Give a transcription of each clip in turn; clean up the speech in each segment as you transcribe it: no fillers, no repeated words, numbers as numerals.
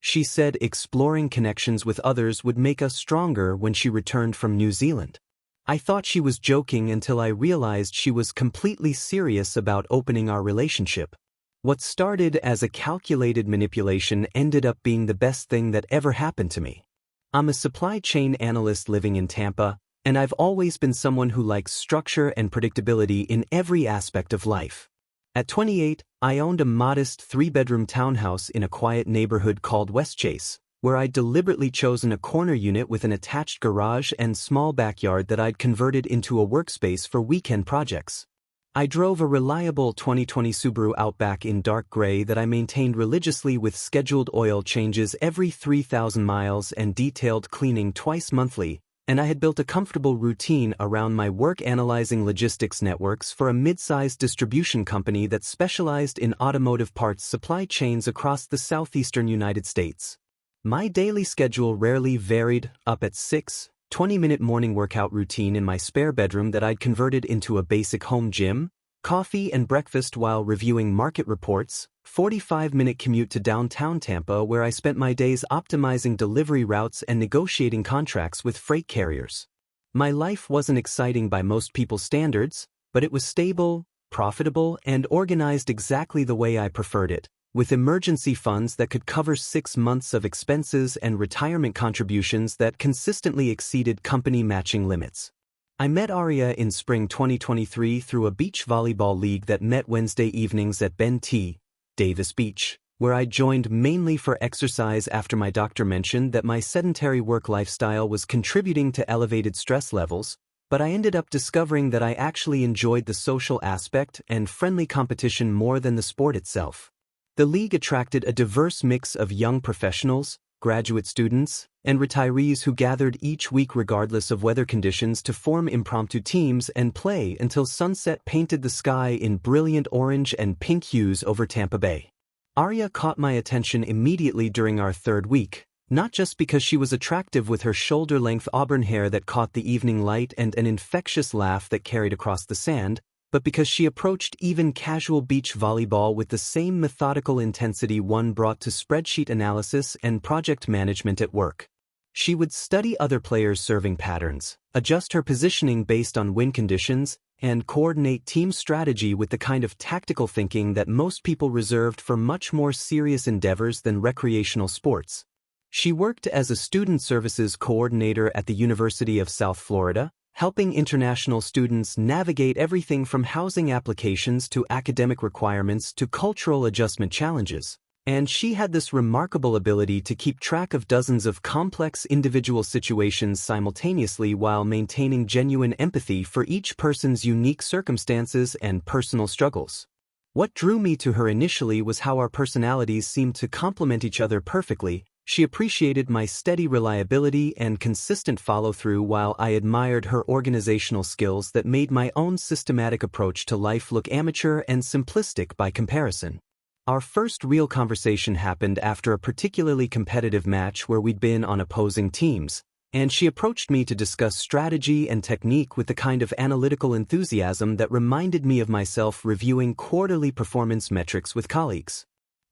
She said exploring connections with others would make us stronger when she returned from New Zealand. I thought she was joking until I realized she was completely serious about opening our relationship. What started as a calculated manipulation ended up being the best thing that ever happened to me. I'm a supply chain analyst living in Tampa, and I've always been someone who likes structure and predictability in every aspect of life. At 28, I owned a modest 3-bedroom townhouse in a quiet neighborhood called Westchase, where I'd deliberately chosen a corner unit with an attached garage and small backyard that I'd converted into a workspace for weekend projects. I drove a reliable 2020 Subaru Outback in dark gray that I maintained religiously with scheduled oil changes every 3,000 miles and detailed cleaning twice monthly, and I had built a comfortable routine around my work analyzing logistics networks for a mid-sized distribution company that specialized in automotive parts supply chains across the southeastern United States. My daily schedule rarely varied, up at 6, 20-minute morning workout routine in my spare bedroom that I'd converted into a basic home gym, coffee and breakfast while reviewing market reports, 45-minute commute to downtown Tampa where I spent my days optimizing delivery routes and negotiating contracts with freight carriers. My life wasn't exciting by most people's standards, but it was stable, profitable, and organized exactly the way I preferred it, with emergency funds that could cover 6 months of expenses and retirement contributions that consistently exceeded company matching limits. I met Aria in spring 2023 through a beach volleyball league that met Wednesday evenings at Ben T. Davis Beach, where I joined mainly for exercise after my doctor mentioned that my sedentary work lifestyle was contributing to elevated stress levels, but I ended up discovering that I actually enjoyed the social aspect and friendly competition more than the sport itself. The league attracted a diverse mix of young professionals, graduate students, and retirees who gathered each week regardless of weather conditions to form impromptu teams and play until sunset painted the sky in brilliant orange and pink hues over Tampa Bay. Aria caught my attention immediately during our 3rd week, not just because she was attractive with her shoulder-length auburn hair that caught the evening light and an infectious laugh that carried across the sand, but because she approached even casual beach volleyball with the same methodical intensity one brought to spreadsheet analysis and project management at work. She would study other players' serving patterns, adjust her positioning based on wind conditions, and coordinate team strategy with the kind of tactical thinking that most people reserved for much more serious endeavors than recreational sports. She worked as a student services coordinator at the University of South Florida, helping international students navigate everything from housing applications to academic requirements to cultural adjustment challenges. And she had this remarkable ability to keep track of dozens of complex individual situations simultaneously while maintaining genuine empathy for each person's unique circumstances and personal struggles. What drew me to her initially was how our personalities seemed to complement each other perfectly. She appreciated my steady reliability and consistent follow-through while I admired her organizational skills that made my own systematic approach to life look amateur and simplistic by comparison. Our first real conversation happened after a particularly competitive match where we'd been on opposing teams, and she approached me to discuss strategy and technique with the kind of analytical enthusiasm that reminded me of myself reviewing quarterly performance metrics with colleagues.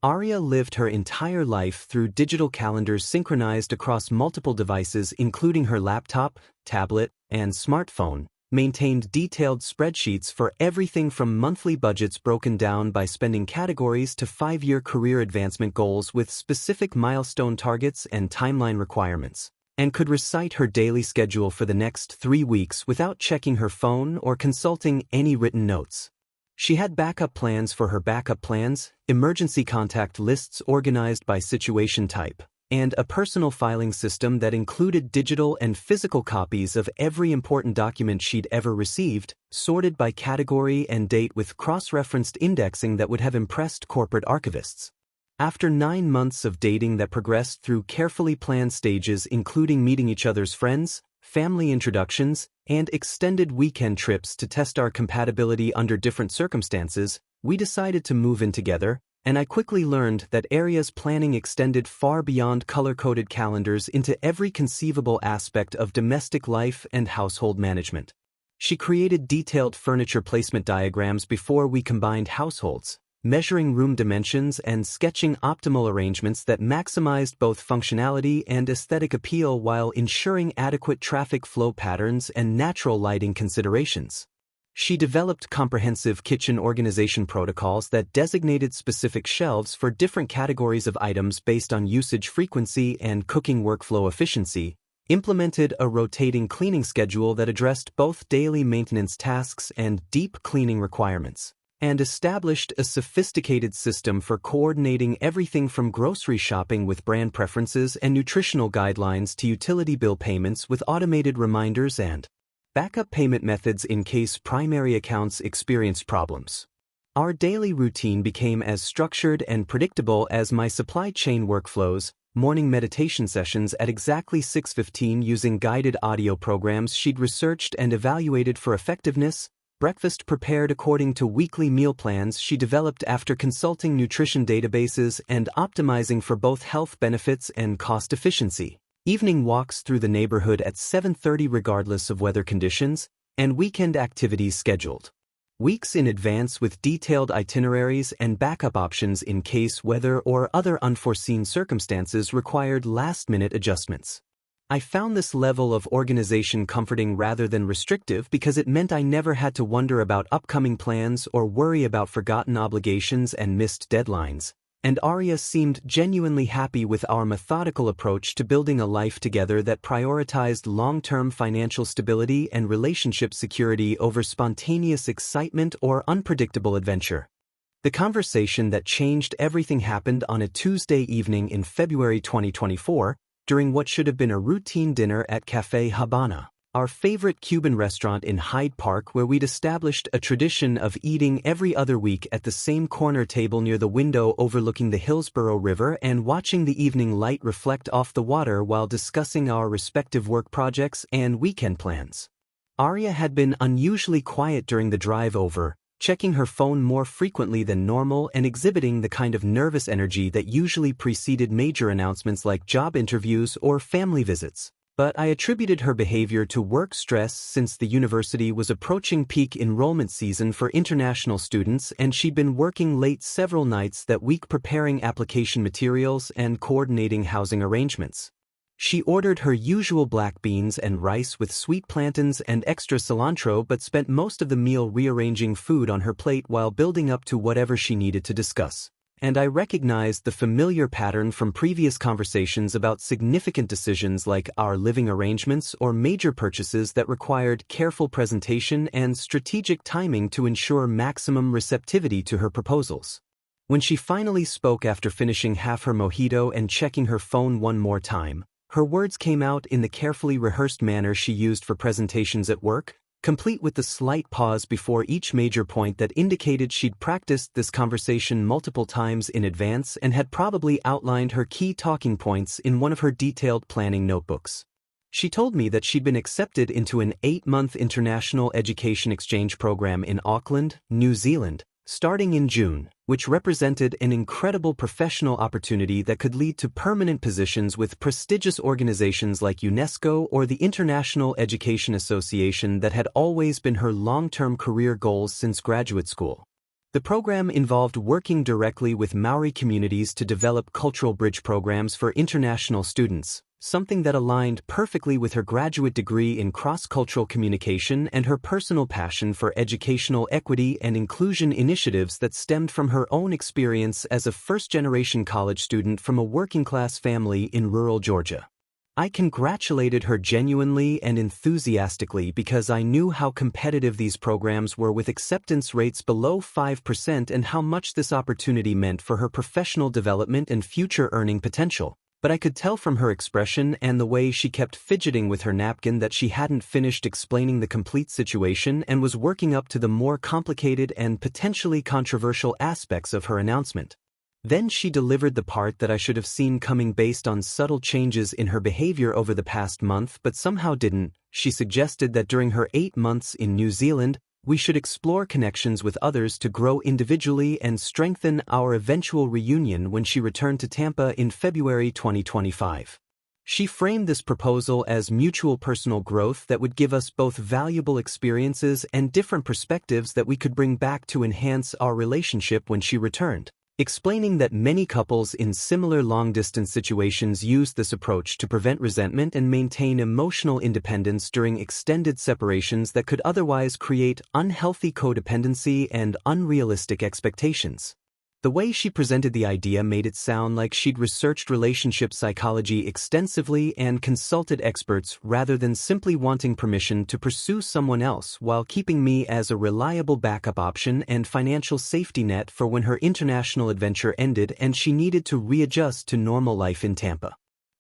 Aria lived her entire life through digital calendars synchronized across multiple devices including her laptop, tablet, and smartphone, maintained detailed spreadsheets for everything from monthly budgets broken down by spending categories to 5-year career advancement goals with specific milestone targets and timeline requirements, and could recite her daily schedule for the next 3 weeks without checking her phone or consulting any written notes. She had backup plans for her backup plans, emergency contact lists organized by situation type, and a personal filing system that included digital and physical copies of every important document she'd ever received, sorted by category and date with cross-referenced indexing that would have impressed corporate archivists. After 9 months of dating that progressed through carefully planned stages including meeting each other's friends, family introductions, and extended weekend trips to test our compatibility under different circumstances, we decided to move in together, and I quickly learned that Aria's planning extended far beyond color-coded calendars into every conceivable aspect of domestic life and household management. She created detailed furniture placement diagrams before we combined households, measuring room dimensions and sketching optimal arrangements that maximized both functionality and aesthetic appeal while ensuring adequate traffic flow patterns and natural lighting considerations. She developed comprehensive kitchen organization protocols that designated specific shelves for different categories of items based on usage frequency and cooking workflow efficiency, implemented a rotating cleaning schedule that addressed both daily maintenance tasks and deep cleaning requirements, and established a sophisticated system for coordinating everything from grocery shopping with brand preferences and nutritional guidelines to utility bill payments with automated reminders and backup payment methods in case primary accounts experienced problems. Our daily routine became as structured and predictable as my supply chain workflows, morning meditation sessions at exactly 6:15 using guided audio programs she'd researched and evaluated for effectiveness, breakfast prepared according to weekly meal plans she developed after consulting nutrition databases and optimizing for both health benefits and cost efficiency, evening walks through the neighborhood at 7:30 regardless of weather conditions, and weekend activities scheduled weeks in advance with detailed itineraries and backup options in case weather or other unforeseen circumstances required last-minute adjustments. I found this level of organization comforting rather than restrictive because it meant I never had to wonder about upcoming plans or worry about forgotten obligations and missed deadlines, and Arya seemed genuinely happy with our methodical approach to building a life together that prioritized long-term financial stability and relationship security over spontaneous excitement or unpredictable adventure. The conversation that changed everything happened on a Tuesday evening in February 2024, during what should have been a routine dinner at Café Habana, our favorite Cuban restaurant in Hyde Park, where we'd established a tradition of eating every other week at the same corner table near the window overlooking the Hillsborough River and watching the evening light reflect off the water while discussing our respective work projects and weekend plans. Arya had been unusually quiet during the drive over, checking her phone more frequently than normal and exhibiting the kind of nervous energy that usually preceded major announcements like job interviews or family visits. But I attributed her behavior to work stress since the university was approaching peak enrollment season for international students and she'd been working late several nights that week preparing application materials and coordinating housing arrangements. She ordered her usual black beans and rice with sweet plantains and extra cilantro but spent most of the meal rearranging food on her plate while building up to whatever she needed to discuss. And I recognized the familiar pattern from previous conversations about significant decisions like our living arrangements or major purchases that required careful presentation and strategic timing to ensure maximum receptivity to her proposals. When she finally spoke after finishing half her mojito and checking her phone one more time, her words came out in the carefully rehearsed manner she used for presentations at work, complete with the slight pause before each major point that indicated she'd practiced this conversation multiple times in advance and had probably outlined her key talking points in one of her detailed planning notebooks. She told me that she'd been accepted into an 8-month international education exchange program in Auckland, New Zealand, starting in June, which represented an incredible professional opportunity that could lead to permanent positions with prestigious organizations like UNESCO or the International Education Association that had always been her long-term career goals since graduate school. The program involved working directly with Maori communities to develop cultural bridge programs for international students, something that aligned perfectly with her graduate degree in cross-cultural communication and her personal passion for educational equity and inclusion initiatives that stemmed from her own experience as a first-generation college student from a working-class family in rural Georgia. I congratulated her genuinely and enthusiastically because I knew how competitive these programs were with acceptance rates below 5% and how much this opportunity meant for her professional development and future earning potential. But I could tell from her expression and the way she kept fidgeting with her napkin that she hadn't finished explaining the complete situation and was working up to the more complicated and potentially controversial aspects of her announcement. Then she delivered the part that I should have seen coming based on subtle changes in her behavior over the past month but somehow didn't. She suggested that during her 8 months in New Zealand, we should explore connections with others to grow individually and strengthen our eventual reunion when she returned to Tampa in February 2025. She framed this proposal as mutual personal growth that would give us both valuable experiences and different perspectives that we could bring back to enhance our relationship when she returned, explaining that many couples in similar long-distance situations use this approach to prevent resentment and maintain emotional independence during extended separations that could otherwise create unhealthy codependency and unrealistic expectations. The way she presented the idea made it sound like she'd researched relationship psychology extensively and consulted experts rather than simply wanting permission to pursue someone else while keeping me as a reliable backup option and financial safety net for when her international adventure ended and she needed to readjust to normal life in Tampa.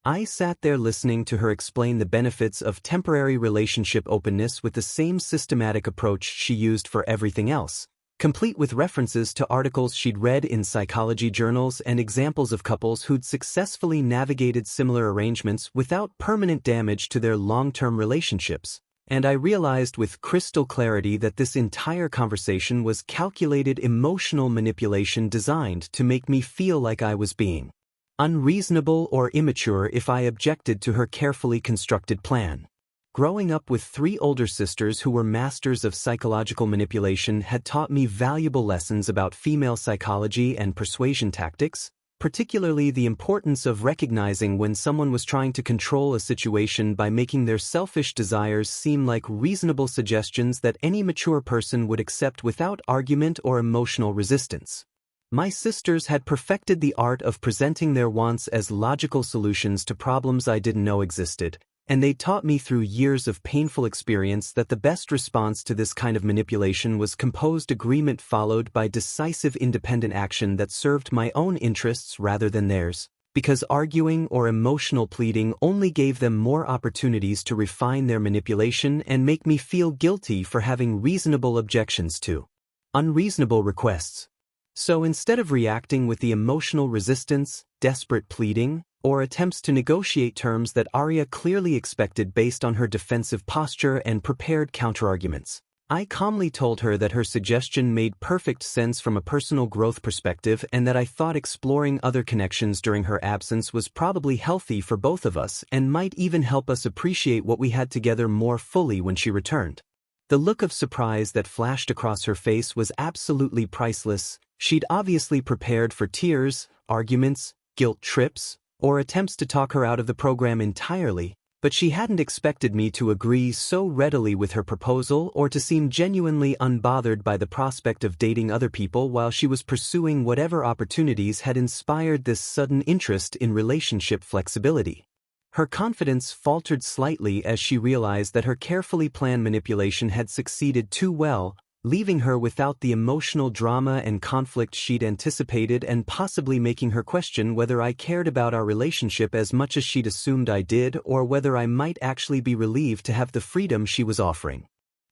I sat there listening to her explain the benefits of temporary relationship openness with the same systematic approach she used for everything else, complete with references to articles she'd read in psychology journals and examples of couples who'd successfully navigated similar arrangements without permanent damage to their long-term relationships. And I realized with crystal clarity that this entire conversation was calculated emotional manipulation designed to make me feel like I was being unreasonable or immature if I objected to her carefully constructed plan. Growing up with 3 older sisters who were masters of psychological manipulation had taught me valuable lessons about female psychology and persuasion tactics, particularly the importance of recognizing when someone was trying to control a situation by making their selfish desires seem like reasonable suggestions that any mature person would accept without argument or emotional resistance. My sisters had perfected the art of presenting their wants as logical solutions to problems I didn't know existed, and they taught me through years of painful experience that the best response to this kind of manipulation was composed agreement followed by decisive independent action that served my own interests rather than theirs, because arguing or emotional pleading only gave them more opportunities to refine their manipulation and make me feel guilty for having reasonable objections to unreasonable requests. So instead of reacting with the emotional resistance, desperate pleading, or attempts to negotiate terms that Arya clearly expected based on her defensive posture and prepared counterarguments, I calmly told her that her suggestion made perfect sense from a personal growth perspective and that I thought exploring other connections during her absence was probably healthy for both of us and might even help us appreciate what we had together more fully when she returned. The look of surprise that flashed across her face was absolutely priceless. She'd obviously prepared for tears, arguments, guilt trips, or attempts to talk her out of the program entirely, but she hadn't expected me to agree so readily with her proposal or to seem genuinely unbothered by the prospect of dating other people while she was pursuing whatever opportunities had inspired this sudden interest in relationship flexibility. Her confidence faltered slightly as she realized that her carefully planned manipulation had succeeded too well, leaving her without the emotional drama and conflict she'd anticipated and possibly making her question whether I cared about our relationship as much as she'd assumed I did or whether I might actually be relieved to have the freedom she was offering.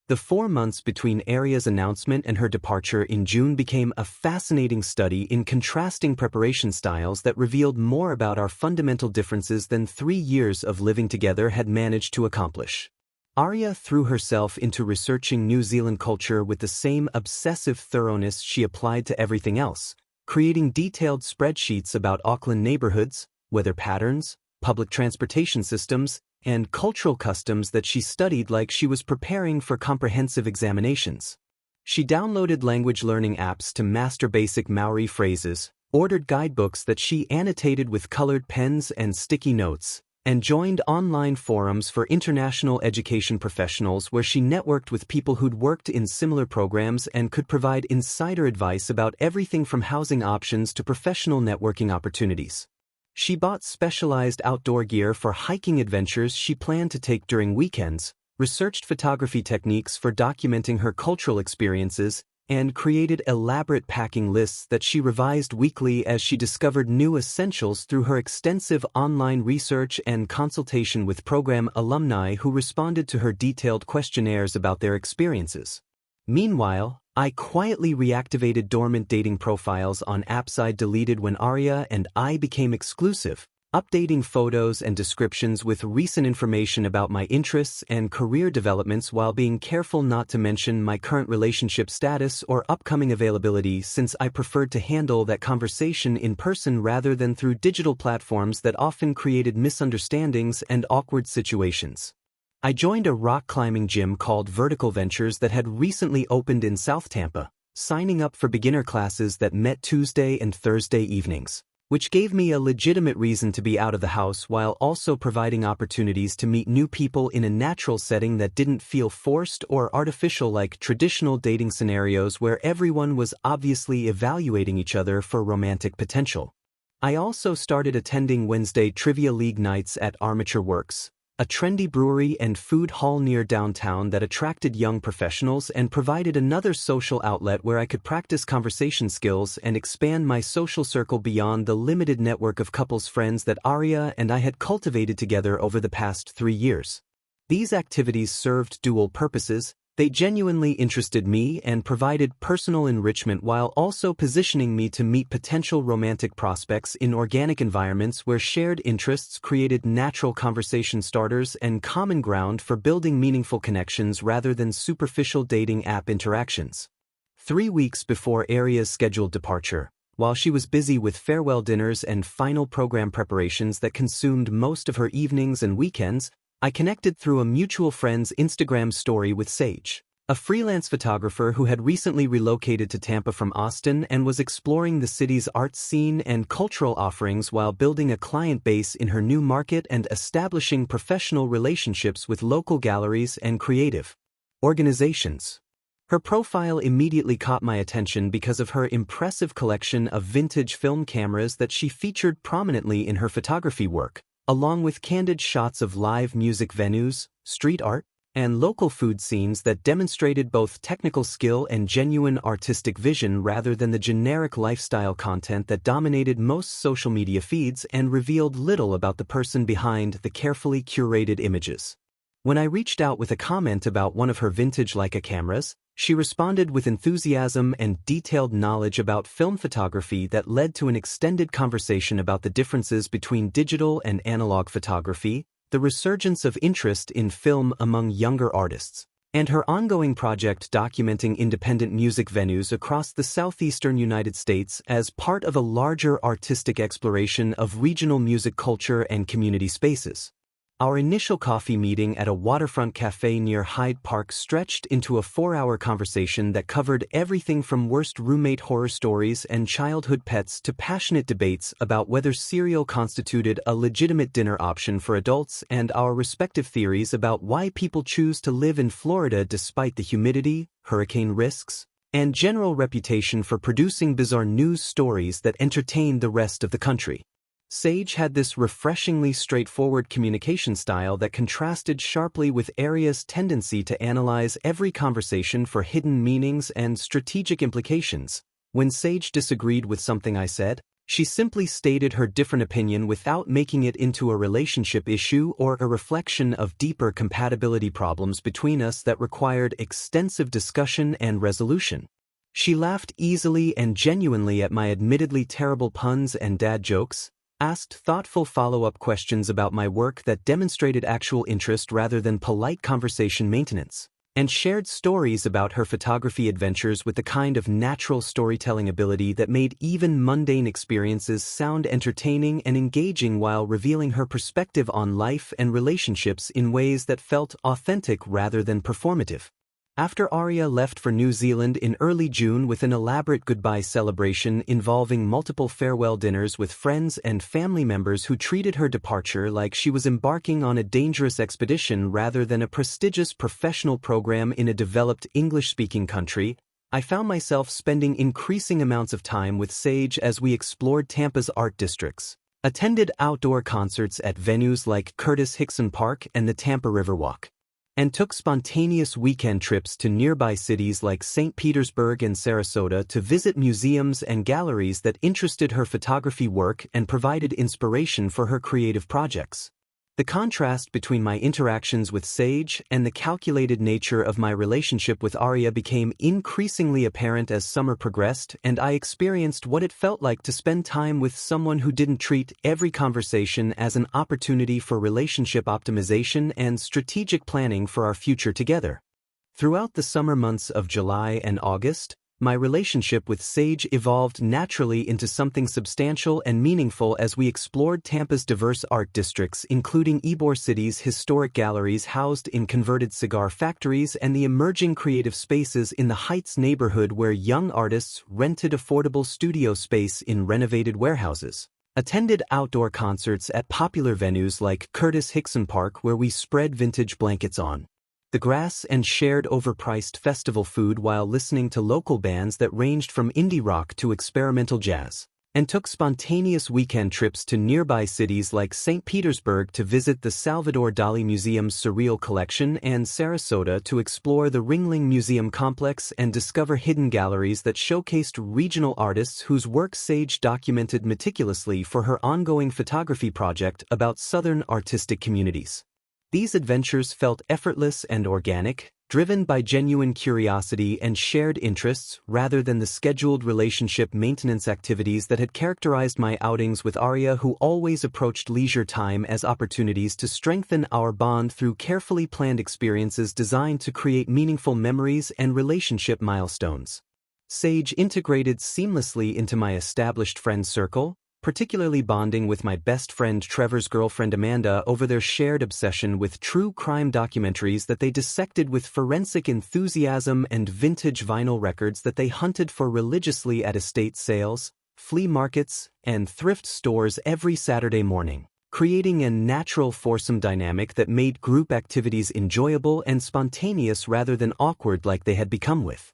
The 4 months between Arya's announcement and her departure in June became a fascinating study in contrasting preparation styles that revealed more about our fundamental differences than 3 years of living together had managed to accomplish. Arya threw herself into researching New Zealand culture with the same obsessive thoroughness she applied to everything else, creating detailed spreadsheets about Auckland neighborhoods, weather patterns, public transportation systems, and cultural customs that she studied like she was preparing for comprehensive examinations. She downloaded language learning apps to master basic Maori phrases, ordered guidebooks that she annotated with colored pens and sticky notes, and joined online forums for international education professionals where she networked with people who'd worked in similar programs and could provide insider advice about everything from housing options to professional networking opportunities. She bought specialized outdoor gear for hiking adventures she planned to take during weekends, researched photography techniques for documenting her cultural experiences, and created elaborate packing lists that she revised weekly as she discovered new essentials through her extensive online research and consultation with program alumni who responded to her detailed questionnaires about their experiences. Meanwhile, I quietly reactivated dormant dating profiles on apps I'd deleted when Arya and I became exclusive, updating photos and descriptions with recent information about my interests and career developments while being careful not to mention my current relationship status or upcoming availability, since I preferred to handle that conversation in person rather than through digital platforms that often created misunderstandings and awkward situations. I joined a rock climbing gym called Vertical Ventures that had recently opened in South Tampa, signing up for beginner classes that met Tuesday and Thursday evenings, which gave me a legitimate reason to be out of the house while also providing opportunities to meet new people in a natural setting that didn't feel forced or artificial like traditional dating scenarios where everyone was obviously evaluating each other for romantic potential. I also started attending Wednesday Trivia League nights at Armature Works, a trendy brewery and food hall near downtown that attracted young professionals and provided another social outlet where I could practice conversation skills and expand my social circle beyond the limited network of couples friends that Aria and I had cultivated together over the past 3 years. These activities served dual purposes. They genuinely interested me and provided personal enrichment while also positioning me to meet potential romantic prospects in organic environments where shared interests created natural conversation starters and common ground for building meaningful connections rather than superficial dating app interactions. 3 weeks before Aria's scheduled departure, while she was busy with farewell dinners and final program preparations that consumed most of her evenings and weekends, I connected through a mutual friend's Instagram story with Sage, a freelance photographer who had recently relocated to Tampa from Austin and was exploring the city's art scene and cultural offerings while building a client base in her new market and establishing professional relationships with local galleries and creative organizations. Her profile immediately caught my attention because of her impressive collection of vintage film cameras that she featured prominently in her photography work, along with candid shots of live music venues, street art, and local food scenes that demonstrated both technical skill and genuine artistic vision rather than the generic lifestyle content that dominated most social media feeds and revealed little about the person behind the carefully curated images. When I reached out with a comment about one of her vintage Leica cameras, she responded with enthusiasm and detailed knowledge about film photography that led to an extended conversation about the differences between digital and analog photography, the resurgence of interest in film among younger artists, and her ongoing project documenting independent music venues across the southeastern United States as part of a larger artistic exploration of regional music culture and community spaces. Our initial coffee meeting at a waterfront cafe near Hyde Park stretched into a 4-hour conversation that covered everything from worst roommate horror stories and childhood pets to passionate debates about whether cereal constituted a legitimate dinner option for adults and our respective theories about why people choose to live in Florida despite the humidity, hurricane risks, and general reputation for producing bizarre news stories that entertain the rest of the country. Sage had this refreshingly straightforward communication style that contrasted sharply with Aria's tendency to analyze every conversation for hidden meanings and strategic implications. When Sage disagreed with something I said, she simply stated her different opinion without making it into a relationship issue or a reflection of deeper compatibility problems between us that required extensive discussion and resolution. She laughed easily and genuinely at my admittedly terrible puns and dad jokes, asked thoughtful follow-up questions about my work that demonstrated actual interest rather than polite conversation maintenance, and shared stories about her photography adventures with the kind of natural storytelling ability that made even mundane experiences sound entertaining and engaging while revealing her perspective on life and relationships in ways that felt authentic rather than performative. After Aria left for New Zealand in early June with an elaborate goodbye celebration involving multiple farewell dinners with friends and family members who treated her departure like she was embarking on a dangerous expedition rather than a prestigious professional program in a developed English-speaking country, I found myself spending increasing amounts of time with Sage as we explored Tampa's art districts, attended outdoor concerts at venues like Curtis Hickson Park and the Tampa Riverwalk, and took spontaneous weekend trips to nearby cities like St. Petersburg and Sarasota to visit museums and galleries that interested her photography work and provided inspiration for her creative projects. The contrast between my interactions with Sage and the calculated nature of my relationship with Arya became increasingly apparent as summer progressed, and I experienced what it felt like to spend time with someone who didn't treat every conversation as an opportunity for relationship optimization and strategic planning for our future together. Throughout the summer months of July and August, my relationship with Sage evolved naturally into something substantial and meaningful as we explored Tampa's diverse art districts, including Ybor City's historic galleries housed in converted cigar factories and the emerging creative spaces in the Heights neighborhood where young artists rented affordable studio space in renovated warehouses, attended outdoor concerts at popular venues like Curtis Hickson Park where we spread vintage blankets on the grass and shared overpriced festival food while listening to local bands that ranged from indie rock to experimental jazz, and took spontaneous weekend trips to nearby cities like St. Petersburg to visit the Salvador Dali Museum's Surreal Collection and Sarasota to explore the Ringling Museum complex and discover hidden galleries that showcased regional artists whose work Sage documented meticulously for her ongoing photography project about Southern artistic communities. These adventures felt effortless and organic, driven by genuine curiosity and shared interests rather than the scheduled relationship maintenance activities that had characterized my outings with Arya, who always approached leisure time as opportunities to strengthen our bond through carefully planned experiences designed to create meaningful memories and relationship milestones. Sage integrated seamlessly into my established friend circle, particularly bonding with my best friend Trevor's girlfriend Amanda over their shared obsession with true crime documentaries that they dissected with forensic enthusiasm and vintage vinyl records that they hunted for religiously at estate sales, flea markets, and thrift stores every Saturday morning, creating a natural foursome dynamic that made group activities enjoyable and spontaneous rather than awkward like they had become with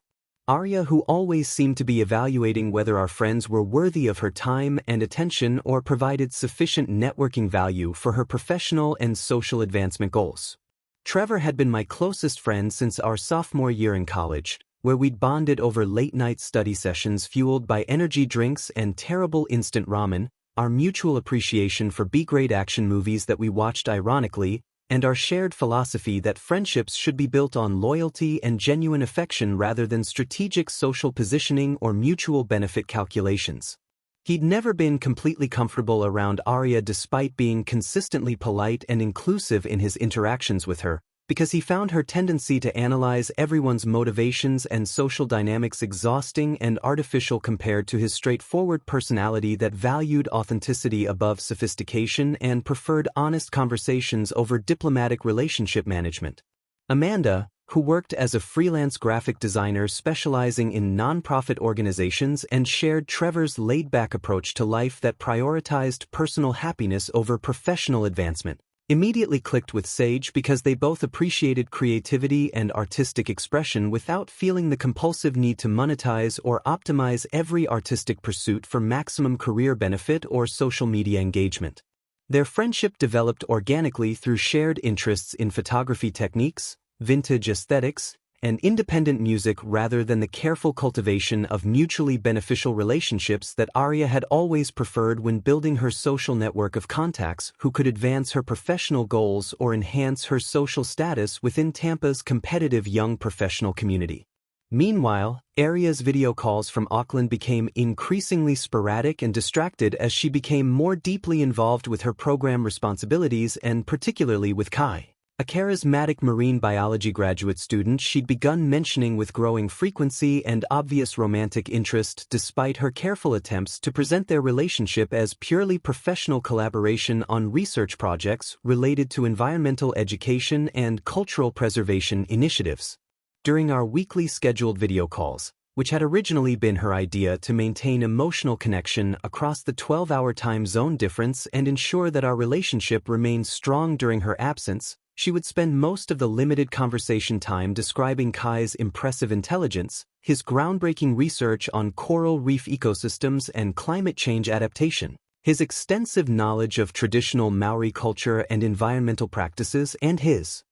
Arya, who always seemed to be evaluating whether our friends were worthy of her time and attention or provided sufficient networking value for her professional and social advancement goals. Trevor had been my closest friend since our sophomore year in college, where we'd bonded over late-night study sessions fueled by energy drinks and terrible instant ramen, our mutual appreciation for B-grade action movies that we watched ironically, and our shared philosophy that friendships should be built on loyalty and genuine affection rather than strategic social positioning or mutual benefit calculations. He'd never been completely comfortable around Arya despite being consistently polite and inclusive in his interactions with her, because he found her tendency to analyze everyone's motivations and social dynamics exhausting and artificial compared to his straightforward personality that valued authenticity above sophistication and preferred honest conversations over diplomatic relationship management. Amanda, who worked as a freelance graphic designer specializing in nonprofit organizations and shared Trevor's laid-back approach to life that prioritized personal happiness over professional advancement, immediately clicked with Sage because they both appreciated creativity and artistic expression without feeling the compulsive need to monetize or optimize every artistic pursuit for maximum career benefit or social media engagement. Their friendship developed organically through shared interests in photography techniques, vintage aesthetics, and independent music rather than the careful cultivation of mutually beneficial relationships that Arya had always preferred when building her social network of contacts who could advance her professional goals or enhance her social status within Tampa's competitive young professional community. Meanwhile, Arya's video calls from Auckland became increasingly sporadic and distracted as she became more deeply involved with her program responsibilities and particularly with Kai, a charismatic marine biology graduate student she'd begun mentioning with growing frequency and obvious romantic interest despite her careful attempts to present their relationship as purely professional collaboration on research projects related to environmental education and cultural preservation initiatives. During our weekly scheduled video calls, which had originally been her idea to maintain emotional connection across the 12-hour time zone difference and ensure that our relationship remained strong during her absence, she would spend most of the limited conversation time describing Kai's impressive intelligence, his groundbreaking research on coral reef ecosystems and climate change adaptation, his extensive knowledge of traditional Maori culture and environmental practices, and his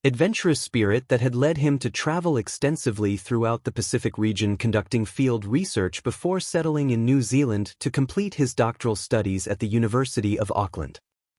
adventurous spirit that had led him to travel extensively throughout the Pacific region conducting field research before settling in New Zealand to complete his doctoral studies at the University of Auckland.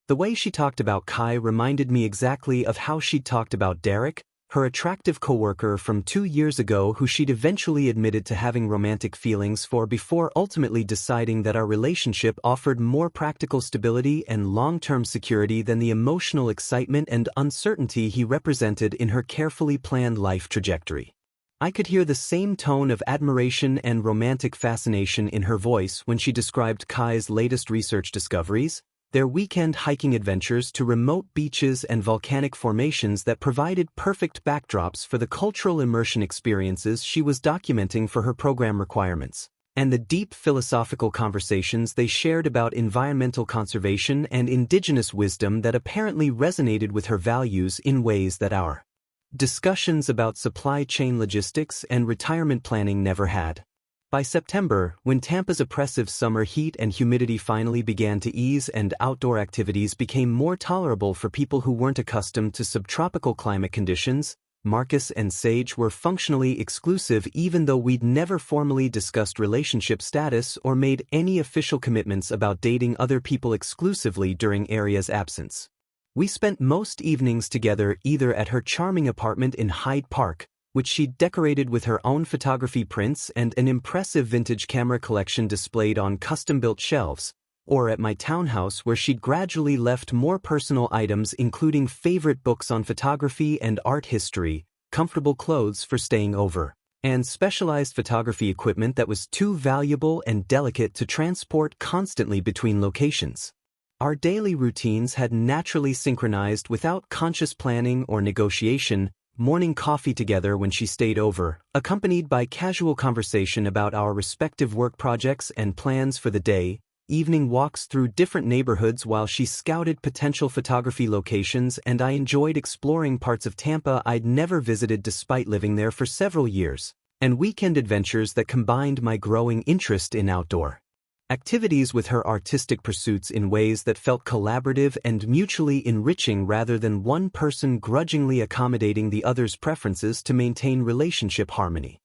The way she talked about Kai reminded me exactly of how she'd talked about Derek, her attractive coworker from 2 years ago who she'd eventually admitted to having romantic feelings for before ultimately deciding that our relationship offered more practical stability and long-term security than the emotional excitement and uncertainty he represented in her carefully planned life trajectory. I could hear the same tone of admiration and romantic fascination in her voice when she described Kai's latest research discoveries, their weekend hiking adventures to remote beaches and volcanic formations that provided perfect backdrops for the cultural immersion experiences she was documenting for her program requirements, and the deep philosophical conversations they shared about environmental conservation and indigenous wisdom that apparently resonated with her values in ways that our discussions about supply chain logistics and retirement planning never had. By September, when Tampa's oppressive summer heat and humidity finally began to ease and outdoor activities became more tolerable for people who weren't accustomed to subtropical climate conditions, Marcus and Sage were functionally exclusive even though we'd never formally discussed relationship status or made any official commitments about dating other people exclusively during Aria's absence. We spent most evenings together either at her charming apartment in Hyde Park, which she'd decorated with her own photography prints and an impressive vintage camera collection displayed on custom-built shelves, or at my townhouse where she'd gradually left more personal items including favorite books on photography and art history, comfortable clothes for staying over, and specialized photography equipment that was too valuable and delicate to transport constantly between locations. Our daily routines had naturally synchronized without conscious planning or negotiation. Morning coffee together when she stayed over, accompanied by casual conversation about our respective work projects and plans for the day, evening walks through different neighborhoods while she scouted potential photography locations, and I enjoyed exploring parts of Tampa I'd never visited despite living there for several years, and weekend adventures that combined my growing interest in outdoor activities with her artistic pursuits in ways that felt collaborative and mutually enriching rather than one person grudgingly accommodating the other's preferences to maintain relationship harmony.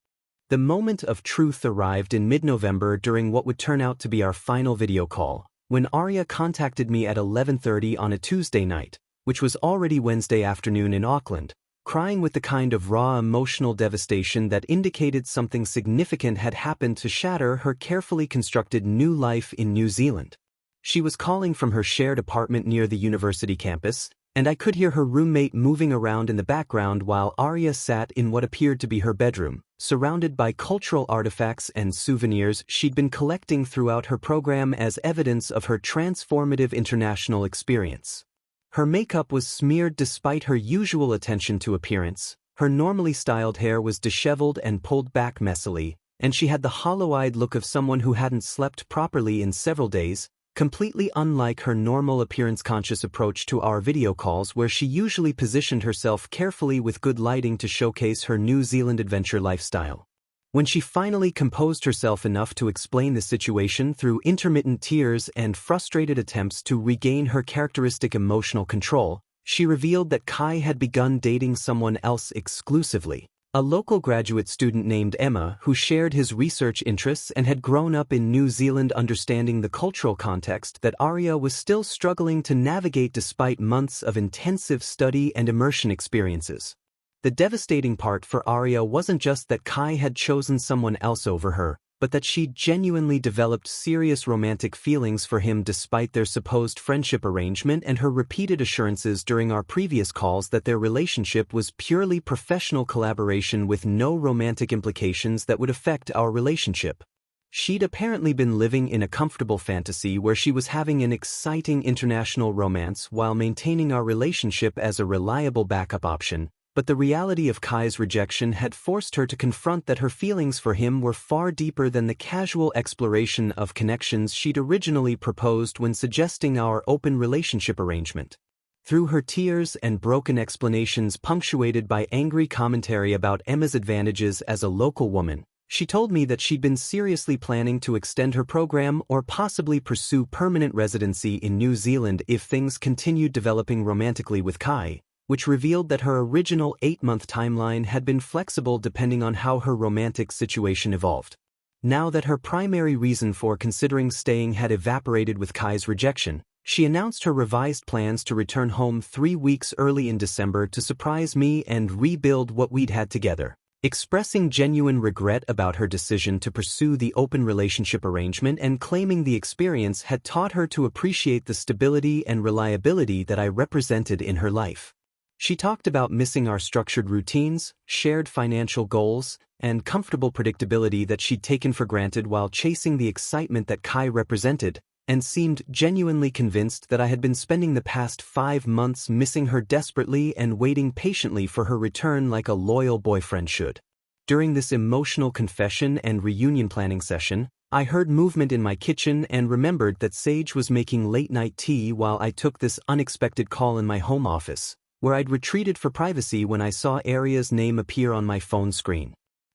The moment of truth arrived in mid-November during what would turn out to be our final video call, when Aria contacted me at 11:30 on a Tuesday night, which was already Wednesday afternoon in Auckland, crying with the kind of raw emotional devastation that indicated something significant had happened to shatter her carefully constructed new life in New Zealand. She was calling from her shared apartment near the university campus, and I could hear her roommate moving around in the background while Aria sat in what appeared to be her bedroom, surrounded by cultural artifacts and souvenirs she'd been collecting throughout her program as evidence of her transformative international experience. Her makeup was smeared despite her usual attention to appearance, her normally styled hair was disheveled and pulled back messily, and she had the hollow-eyed look of someone who hadn't slept properly in several days, completely unlike her normal appearance-conscious approach to our video calls where she usually positioned herself carefully with good lighting to showcase her New Zealand adventure lifestyle. When she finally composed herself enough to explain the situation through intermittent tears and frustrated attempts to regain her characteristic emotional control, she revealed that Kai had begun dating someone else exclusively, a local graduate student named Emma who shared his research interests and had grown up in New Zealand understanding the cultural context that Aria was still struggling to navigate despite months of intensive study and immersion experiences. The devastating part for Aria wasn't just that Kai had chosen someone else over her, but that she'd genuinely developed serious romantic feelings for him despite their supposed friendship arrangement and her repeated assurances during our previous calls that their relationship was purely professional collaboration with no romantic implications that would affect our relationship. She'd apparently been living in a comfortable fantasy where she was having an exciting international romance while maintaining our relationship as a reliable backup option. But the reality of Kai's rejection had forced her to confront that her feelings for him were far deeper than the casual exploration of connections she'd originally proposed when suggesting our open relationship arrangement. Through her tears and broken explanations punctuated by angry commentary about Emma's advantages as a local woman, she told me that she'd been seriously planning to extend her program or possibly pursue permanent residency in New Zealand if things continued developing romantically with Kai, which revealed that her original 8-month timeline had been flexible depending on how her romantic situation evolved. Now that her primary reason for considering staying had evaporated with Kai's rejection, She announced her revised plans to return home 3 weeks early in December to surprise me and rebuild what we'd had together. Expressing genuine regret about her decision to pursue the open relationship arrangement and claiming the experience had taught her to appreciate the stability and reliability that I represented in her life. She talked about missing our structured routines, shared financial goals, and comfortable predictability that she'd taken for granted while chasing the excitement that Kai represented, and seemed genuinely convinced that I had been spending the past 5 months missing her desperately and waiting patiently for her return like a loyal boyfriend should. During this emotional confession and reunion planning session, I heard movement in my kitchen and remembered that Sage was making late-night tea while I took this unexpected call in my home office, where I'd retreated for privacy when I saw Arya's name appear on my phone screen.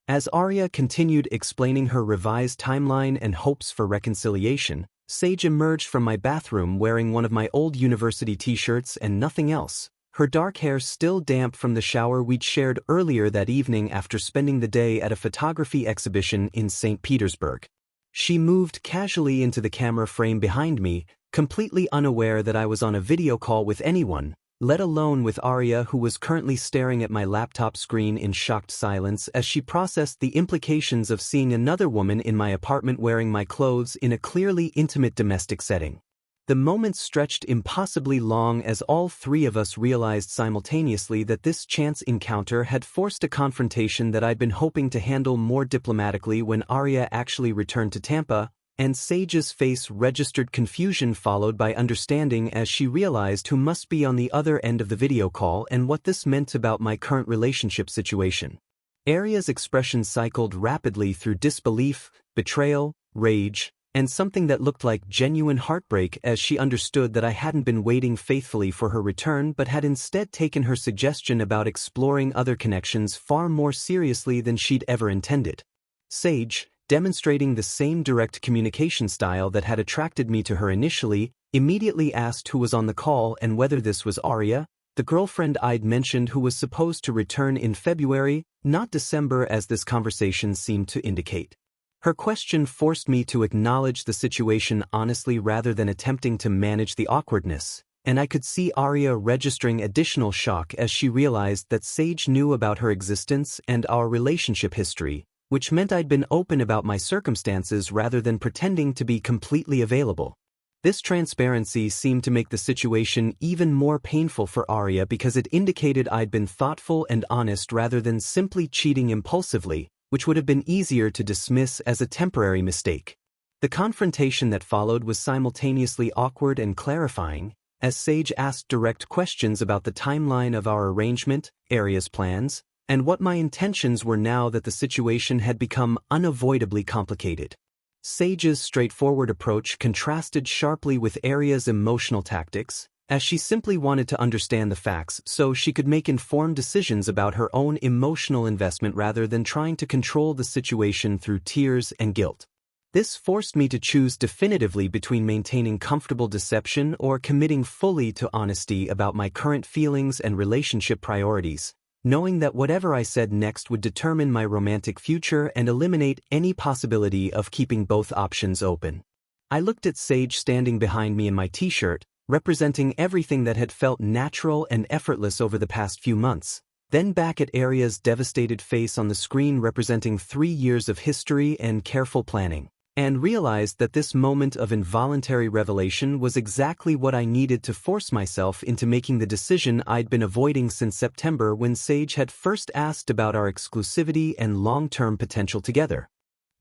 As Arya continued explaining her revised timeline and hopes for reconciliation, Sage emerged from my bathroom wearing one of my old university t-shirts and nothing else, her dark hair still damp from the shower we'd shared earlier that evening after spending the day at a photography exhibition in St. Petersburg. She moved casually into the camera frame behind me, completely unaware that I was on a video call with anyone, let alone with Arya, who was currently staring at my laptop screen in shocked silence as she processed the implications of seeing another woman in my apartment wearing my clothes in a clearly intimate domestic setting. The moment stretched impossibly long as all three of us realized simultaneously that this chance encounter had forced a confrontation that I'd been hoping to handle more diplomatically when Arya actually returned to Tampa, and Sage's face registered confusion followed by understanding as she realized who must be on the other end of the video call and what this meant about my current relationship situation. Arya's expression cycled rapidly through disbelief, betrayal, rage, and something that looked like genuine heartbreak as she understood that I hadn't been waiting faithfully for her return but had instead taken her suggestion about exploring other connections far more seriously than she'd ever intended. Sage, demonstrating the same direct communication style that had attracted me to her initially, immediately asked who was on the call and whether this was Arya, the girlfriend I'd mentioned who was supposed to return in February, not December as this conversation seemed to indicate. Her question forced me to acknowledge the situation honestly rather than attempting to manage the awkwardness, and I could see Arya registering additional shock as she realized that Sage knew about her existence and our relationship history, which meant I'd been open about my circumstances rather than pretending to be completely available. This transparency seemed to make the situation even more painful for Arya because it indicated I'd been thoughtful and honest rather than simply cheating impulsively, which would have been easier to dismiss as a temporary mistake. The confrontation that followed was simultaneously awkward and clarifying, as Sage asked direct questions about the timeline of our arrangement, Arya's plans, and what my intentions were now that the situation had become unavoidably complicated. Sage's straightforward approach contrasted sharply with Arya's emotional tactics, as she simply wanted to understand the facts so she could make informed decisions about her own emotional investment rather than trying to control the situation through tears and guilt. This forced me to choose definitively between maintaining comfortable deception or committing fully to honesty about my current feelings and relationship priorities, knowing that whatever I said next would determine my romantic future and eliminate any possibility of keeping both options open. I looked at Sage standing behind me in my t-shirt, representing everything that had felt natural and effortless over the past few months, then back at Arya's devastated face on the screen representing 3 years of history and careful planning, and realized that this moment of involuntary revelation was exactly what I needed to force myself into making the decision I'd been avoiding since September when Sage had first asked about our exclusivity and long-term potential together.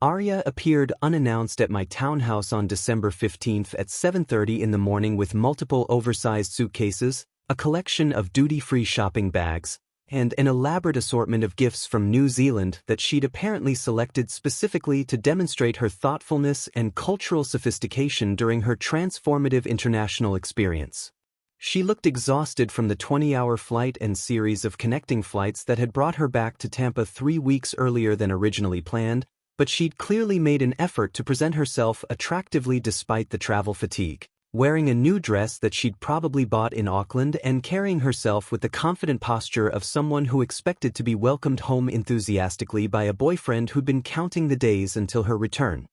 Arya appeared unannounced at my townhouse on December 15th at 7:30 in the morning with multiple oversized suitcases, a collection of duty-free shopping bags, and an elaborate assortment of gifts from New Zealand that she'd apparently selected specifically to demonstrate her thoughtfulness and cultural sophistication during her transformative international experience. She looked exhausted from the 20-hour flight and series of connecting flights that had brought her back to Tampa 3 weeks earlier than originally planned, but she'd clearly made an effort to present herself attractively despite the travel fatigue, wearing a new dress that she'd probably bought in Auckland and carrying herself with the confident posture of someone who expected to be welcomed home enthusiastically by a boyfriend who'd been counting the days until her return.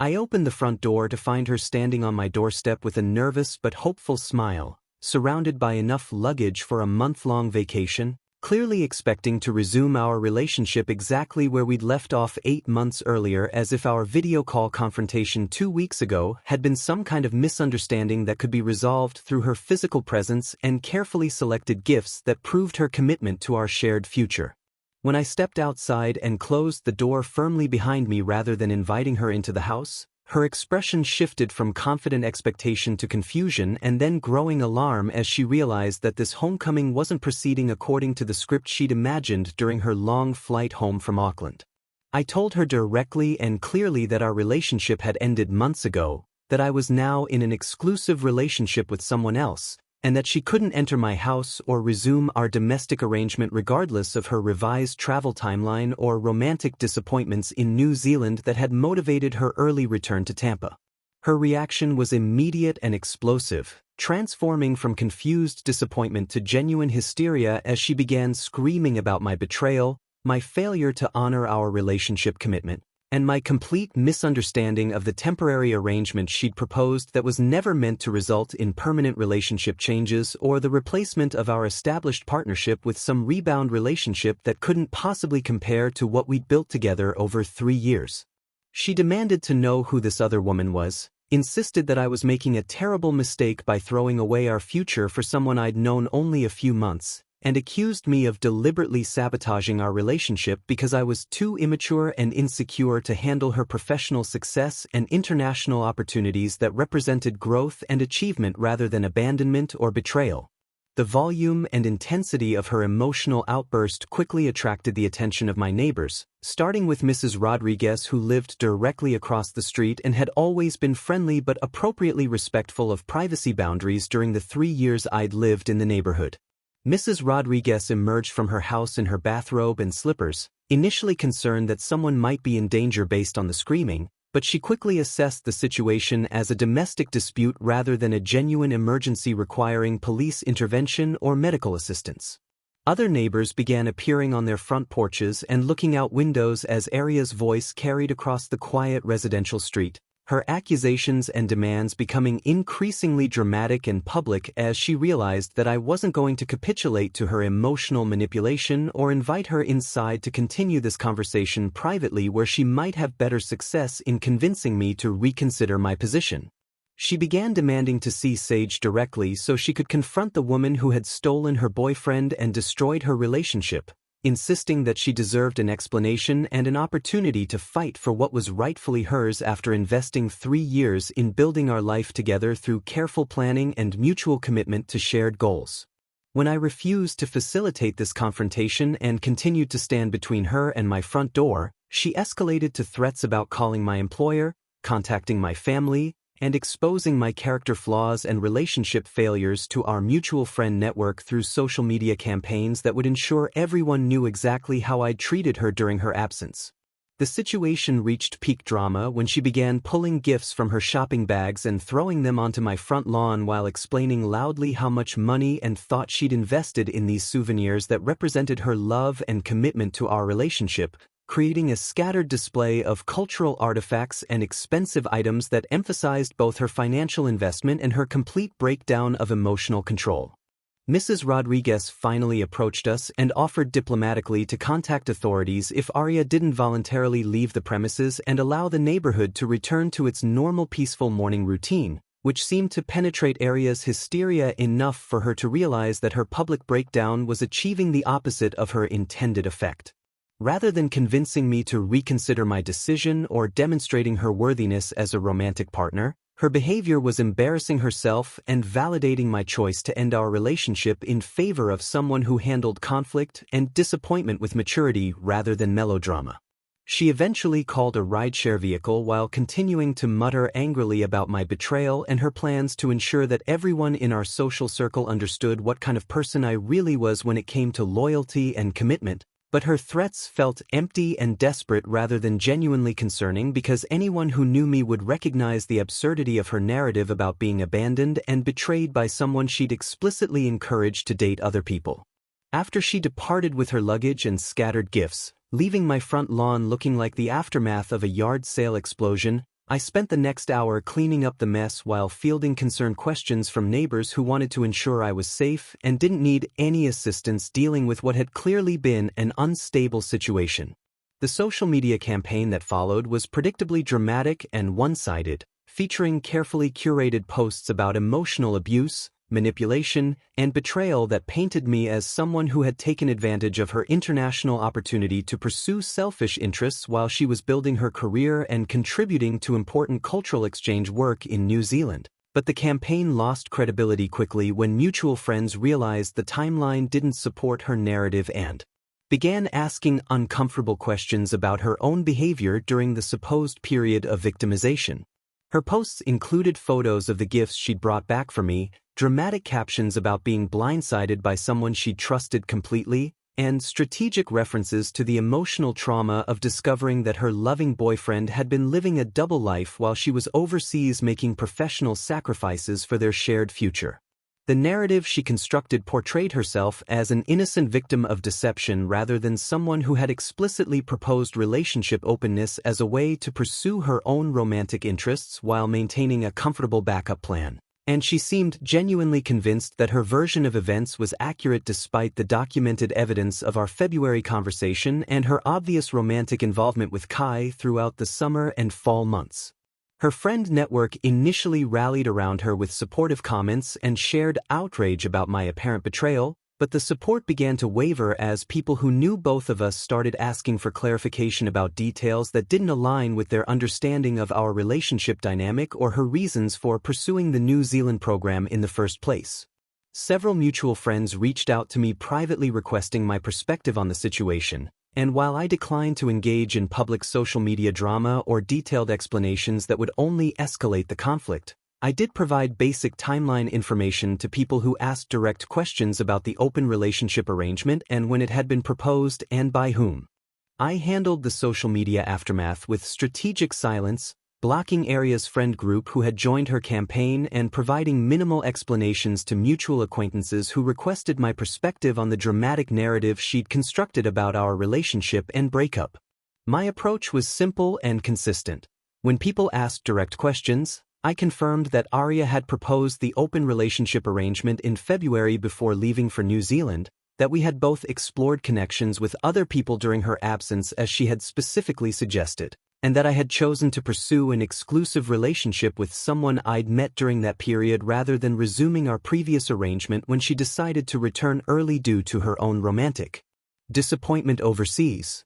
I opened the front door to find her standing on my doorstep with a nervous but hopeful smile, surrounded by enough luggage for a month-long vacation, clearly expecting to resume our relationship exactly where we'd left off 8 months earlier, as if our video call confrontation 2 weeks ago had been some kind of misunderstanding that could be resolved through her physical presence and carefully selected gifts that proved her commitment to our shared future. When I stepped outside and closed the door firmly behind me rather than inviting her into the house, her expression shifted from confident expectation to confusion and then growing alarm as she realized that this homecoming wasn't proceeding according to the script she'd imagined during her long flight home from Auckland. I told her directly and clearly that our relationship had ended months ago, that I was now in an exclusive relationship with someone else, and that she couldn't enter my house or resume our domestic arrangement regardless of her revised travel timeline or romantic disappointments in New Zealand that had motivated her early return to Tampa. Her reaction was immediate and explosive, transforming from confused disappointment to genuine hysteria as she began screaming about my betrayal, my failure to honor our relationship commitment, and my complete misunderstanding of the temporary arrangement she'd proposed that was never meant to result in permanent relationship changes or the replacement of our established partnership with some rebound relationship that couldn't possibly compare to what we'd built together over 3 years. She demanded to know who this other woman was, insisted that I was making a terrible mistake by throwing away our future for someone I'd known only a few months, and accused me of deliberately sabotaging our relationship because I was too immature and insecure to handle her professional success and international opportunities that represented growth and achievement rather than abandonment or betrayal. The volume and intensity of her emotional outburst quickly attracted the attention of my neighbors, starting with Mrs. Rodriguez, who lived directly across the street and had always been friendly but appropriately respectful of privacy boundaries during the 3 years I'd lived in the neighborhood. Mrs. Rodriguez emerged from her house in her bathrobe and slippers, initially concerned that someone might be in danger based on the screaming, but she quickly assessed the situation as a domestic dispute rather than a genuine emergency requiring police intervention or medical assistance. Other neighbors began appearing on their front porches and looking out windows as Aria's voice carried across the quiet residential street, her accusations and demands becoming increasingly dramatic and public as she realized that I wasn't going to capitulate to her emotional manipulation or invite her inside to continue this conversation privately where she might have better success in convincing me to reconsider my position. She began demanding to see Sage directly so she could confront the woman who had stolen her boyfriend and destroyed her relationship, insisting that she deserved an explanation and an opportunity to fight for what was rightfully hers after investing 3 years in building our life together through careful planning and mutual commitment to shared goals. When I refused to facilitate this confrontation and continued to stand between her and my front door, she escalated to threats about calling my employer, contacting my family, and exposing my character flaws and relationship failures to our mutual friend network through social media campaigns that would ensure everyone knew exactly how I'd treated her during her absence. The situation reached peak drama when she began pulling gifts from her shopping bags and throwing them onto my front lawn while explaining loudly how much money and thought she'd invested in these souvenirs that represented her love and commitment to our relationship, creating a scattered display of cultural artifacts and expensive items that emphasized both her financial investment and her complete breakdown of emotional control. Mrs. Rodriguez finally approached us and offered diplomatically to contact authorities if Aria didn't voluntarily leave the premises and allow the neighborhood to return to its normal peaceful morning routine, which seemed to penetrate Aria's hysteria enough for her to realize that her public breakdown was achieving the opposite of her intended effect. Rather than convincing me to reconsider my decision or demonstrating her worthiness as a romantic partner, her behavior was embarrassing herself and validating my choice to end our relationship in favor of someone who handled conflict and disappointment with maturity rather than melodrama. She eventually called a rideshare vehicle while continuing to mutter angrily about my betrayal and her plans to ensure that everyone in our social circle understood what kind of person I really was when it came to loyalty and commitment. But her threats felt empty and desperate rather than genuinely concerning because anyone who knew me would recognize the absurdity of her narrative about being abandoned and betrayed by someone she'd explicitly encouraged to date other people. After she departed with her luggage and scattered gifts, leaving my front lawn looking like the aftermath of a yard sale explosion, I spent the next hour cleaning up the mess while fielding concerned questions from neighbors who wanted to ensure I was safe and didn't need any assistance dealing with what had clearly been an unstable situation. The social media campaign that followed was predictably dramatic and one-sided, featuring carefully curated posts about emotional abuse, manipulation, and betrayal that painted me as someone who had taken advantage of her international opportunity to pursue selfish interests while she was building her career and contributing to important cultural exchange work in New Zealand. But the campaign lost credibility quickly when mutual friends realized the timeline didn't support her narrative and began asking uncomfortable questions about her own behavior during the supposed period of victimization. Her posts included photos of the gifts she'd brought back for me, dramatic captions about being blindsided by someone she trusted completely, and strategic references to the emotional trauma of discovering that her loving boyfriend had been living a double life while she was overseas making professional sacrifices for their shared future. The narrative she constructed portrayed herself as an innocent victim of deception rather than someone who had explicitly proposed relationship openness as a way to pursue her own romantic interests while maintaining a comfortable backup plan. And she seemed genuinely convinced that her version of events was accurate despite the documented evidence of our February conversation and her obvious romantic involvement with Kai throughout the summer and fall months. Her friend network initially rallied around her with supportive comments and shared outrage about my apparent betrayal, but the support began to waver as people who knew both of us started asking for clarification about details that didn't align with their understanding of our relationship dynamic or her reasons for pursuing the New Zealand program in the first place. Several mutual friends reached out to me privately requesting my perspective on the situation, and while I declined to engage in public social media drama or detailed explanations that would only escalate the conflict, I did provide basic timeline information to people who asked direct questions about the open relationship arrangement and when it had been proposed and by whom. I handled the social media aftermath with strategic silence, blocking Aria's friend group who had joined her campaign and providing minimal explanations to mutual acquaintances who requested my perspective on the dramatic narrative she'd constructed about our relationship and breakup. My approach was simple and consistent. When people asked direct questions, I confirmed that Aria had proposed the open relationship arrangement in February before leaving for New Zealand, that we had both explored connections with other people during her absence as she had specifically suggested, and that I had chosen to pursue an exclusive relationship with someone I'd met during that period rather than resuming our previous arrangement when she decided to return early due to her own romantic disappointment overseas.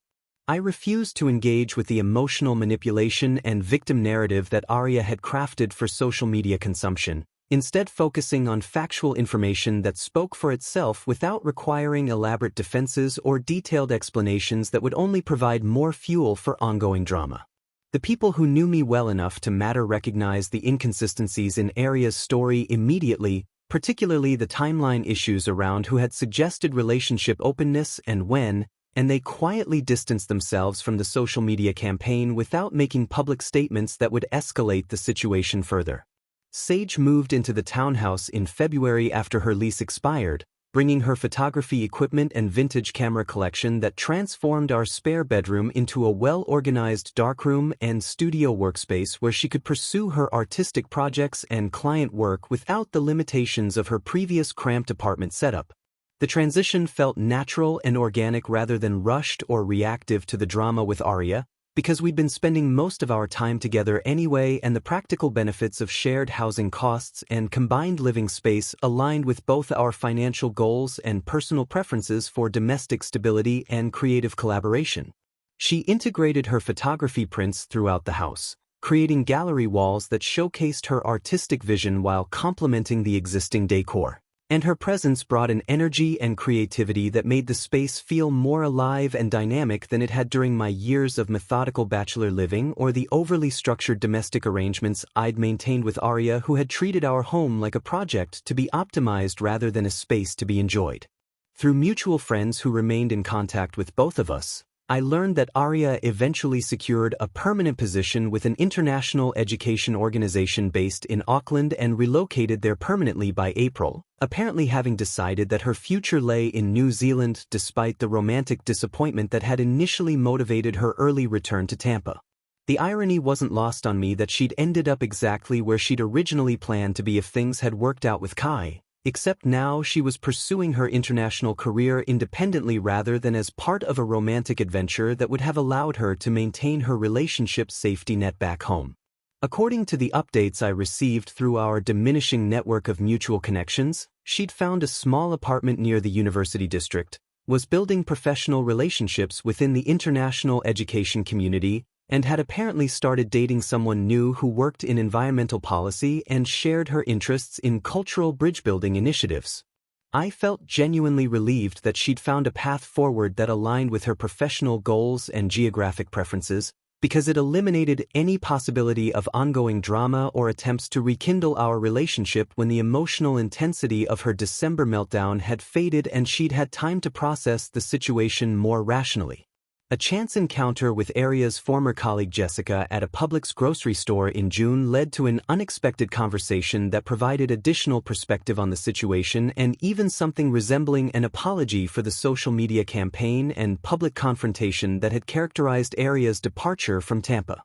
I refused to engage with the emotional manipulation and victim narrative that Aria had crafted for social media consumption, instead focusing on factual information that spoke for itself without requiring elaborate defenses or detailed explanations that would only provide more fuel for ongoing drama. The people who knew me well enough to matter recognized the inconsistencies in Aria's story immediately, particularly the timeline issues around who had suggested relationship openness and when, and they quietly distanced themselves from the social media campaign without making public statements that would escalate the situation further. Sage moved into the townhouse in February after her lease expired, bringing her photography equipment and vintage camera collection that transformed our spare bedroom into a well-organized darkroom and studio workspace where she could pursue her artistic projects and client work without the limitations of her previous cramped apartment setup. The transition felt natural and organic rather than rushed or reactive to the drama with Aria, because we'd been spending most of our time together anyway and the practical benefits of shared housing costs and combined living space aligned with both our financial goals and personal preferences for domestic stability and creative collaboration. She integrated her photography prints throughout the house, creating gallery walls that showcased her artistic vision while complementing the existing decor. And her presence brought an energy and creativity that made the space feel more alive and dynamic than it had during my years of methodical bachelor living or the overly structured domestic arrangements I'd maintained with Aria, who had treated our home like a project to be optimized rather than a space to be enjoyed. Through mutual friends who remained in contact with both of us, I learned that Aria eventually secured a permanent position with an international education organization based in Auckland and relocated there permanently by April, apparently having decided that her future lay in New Zealand despite the romantic disappointment that had initially motivated her early return to Tampa. The irony wasn't lost on me that she'd ended up exactly where she'd originally planned to be if things had worked out with Kai, except now she was pursuing her international career independently rather than as part of a romantic adventure that would have allowed her to maintain her relationship's safety net back home. According to the updates I received through our diminishing network of mutual connections, she'd found a small apartment near the university district, was building professional relationships within the international education community, and had apparently started dating someone new who worked in environmental policy and shared her interests in cultural bridge-building initiatives. I felt genuinely relieved that she'd found a path forward that aligned with her professional goals and geographic preferences, because it eliminated any possibility of ongoing drama or attempts to rekindle our relationship when the emotional intensity of her December meltdown had faded and she'd had time to process the situation more rationally. A chance encounter with Aria's former colleague Jessica at a Publix grocery store in June led to an unexpected conversation that provided additional perspective on the situation and even something resembling an apology for the social media campaign and public confrontation that had characterized Aria's departure from Tampa.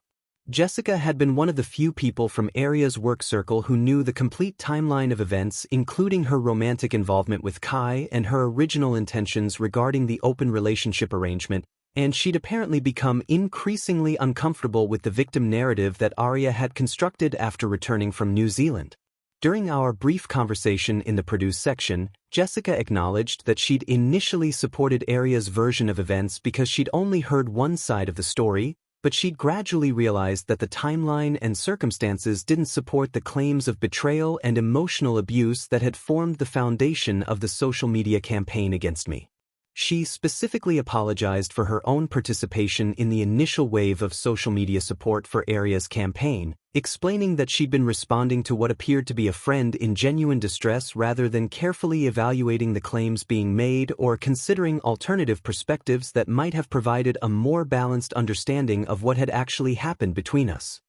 Jessica had been one of the few people from Aria's work circle who knew the complete timeline of events, including her romantic involvement with Kai and her original intentions regarding the open relationship arrangement, and she'd apparently become increasingly uncomfortable with the victim narrative that Aria had constructed after returning from New Zealand. During our brief conversation in the produce section, Jessica acknowledged that she'd initially supported Aria's version of events because she'd only heard one side of the story, but she'd gradually realized that the timeline and circumstances didn't support the claims of betrayal and emotional abuse that had formed the foundation of the social media campaign against me. She specifically apologized for her own participation in the initial wave of social media support for Aria's campaign, explaining that she'd been responding to what appeared to be a friend in genuine distress rather than carefully evaluating the claims being made or considering alternative perspectives that might have provided a more balanced understanding of what had actually happened between us.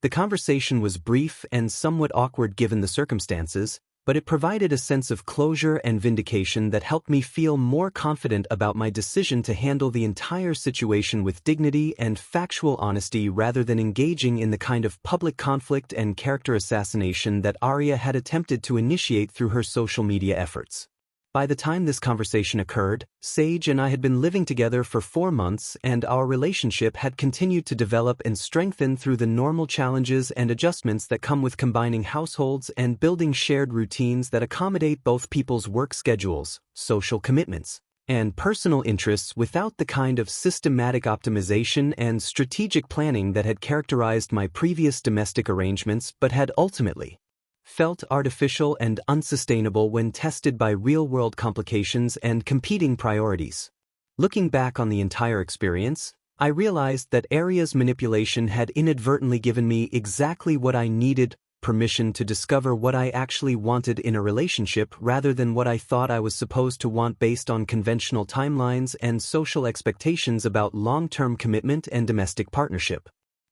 The conversation was brief and somewhat awkward given the circumstances, but it provided a sense of closure and vindication that helped me feel more confident about my decision to handle the entire situation with dignity and factual honesty rather than engaging in the kind of public conflict and character assassination that Aria had attempted to initiate through her social media efforts. By the time this conversation occurred, Sage and I had been living together for 4 months, and our relationship had continued to develop and strengthen through the normal challenges and adjustments that come with combining households and building shared routines that accommodate both people's work schedules, social commitments, and personal interests without the kind of systematic optimization and strategic planning that had characterized my previous domestic arrangements but had ultimately felt artificial and unsustainable when tested by real-world complications and competing priorities. Looking back on the entire experience, I realized that Aria's manipulation had inadvertently given me exactly what I needed: permission to discover what I actually wanted in a relationship rather than what I thought I was supposed to want based on conventional timelines and social expectations about long-term commitment and domestic partnership.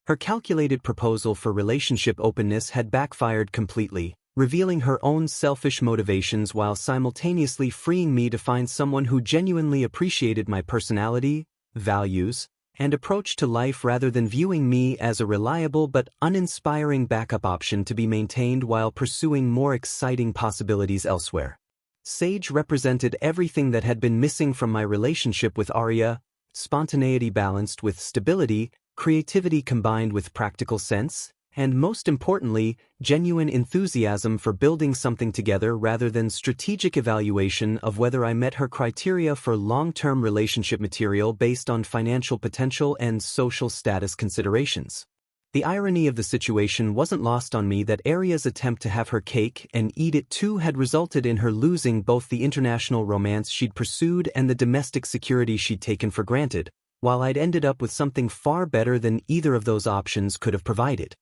Her calculated proposal for relationship openness had backfired completely, revealing her own selfish motivations while simultaneously freeing me to find someone who genuinely appreciated my personality, values, and approach to life rather than viewing me as a reliable but uninspiring backup option to be maintained while pursuing more exciting possibilities elsewhere. Sage represented everything that had been missing from my relationship with Aria: spontaneity balanced with stability, creativity combined with practical sense, and most importantly, genuine enthusiasm for building something together rather than strategic evaluation of whether I met her criteria for long-term relationship material based on financial potential and social status considerations. The irony of the situation wasn't lost on me that Aria's attempt to have her cake and eat it too had resulted in her losing both the international romance she'd pursued and the domestic security she'd taken for granted, while I'd ended up with something far better than either of those options could have provided.